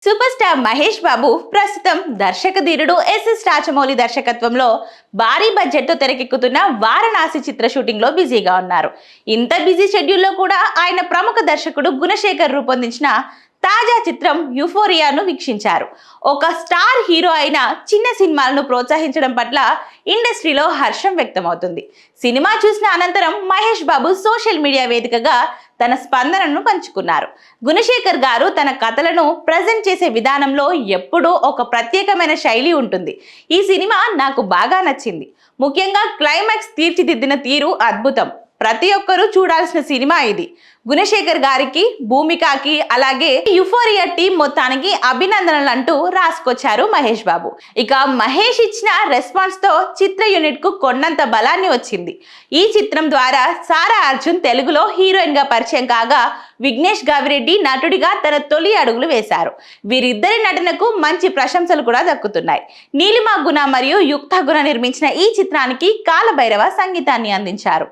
Super star Mahesh Babu ప్రస్తుతం దర్శక ధీరుడు ఎస్ఎస్ రాజమౌళి దర్శకత్వంలో భారీ బడ్జెట్ తో తెరకెక్కుతున్న వారణాసి చిత్ర షూటింగ్ లో బిజీగా ఉన్నారు. ఇంత బిజీ షెడ్యూల్లో కూడా ఆయన ప్రముఖ దర్శకుడు గుణశేఖర్ రూపొందించిన తాజా చిత్రం యూఫోరియాను వీక్షించారు. ఒక స్టార్ హీరో అయిన చిన్న సినిమాలను ప్రోత్సహించడం పట్ల ఇండస్ట్రీలో హర్షం వ్యక్తమవుతుంది. సినిమా చూసిన అనంతరం మహేష్ బాబు సోషల్ మీడియా వేదికగా తన స్పందనను పంచుకున్నారు. గుణశేఖర్ గారు తన కథలను ప్రజెంట్ చేసే విధానంలో ఎప్పుడూ ఒక ప్రత్యేకమైన శైలి ఉంటుంది. ఈ సినిమా నాకు బాగా నచ్చింది. ముఖ్యంగా క్లైమాక్స్ తీర్చిదిద్దిన తీరు అద్భుతం. ప్రతి ఒక్కరూ చూడాల్సిన సినిమా ఇది. గుణశేఖర్ గారికి, భూమికకి, అలాగే యూఫోరియా టీం మొత్తానికి అభినందనలు అంటూ రాసుకొచ్చారు మహేష్ బాబు. ఇక మహేష్ ఇచ్చిన రెస్పాన్స్ తో చిత్ర యూనిట్ కు కొన్నంత బలాన్ని వచ్చింది. ఈ చిత్రం ద్వారా సారా అర్జున్ తెలుగులో హీరోయిన్ గా పరిచయం కాగా, విఘ్నేష్ గావిరెడ్డి నటుడిగా తన తొలి అడుగులు వేశారు. వీరిద్దరి నటనకు మంచి ప్రశంసలు కూడా దక్కుతున్నాయి. నీలిమా గుణ మరియు యుక్త గుణ నిర్మించిన ఈ చిత్రానికి కాలభైరవ సంగీతాన్ని అందించారు.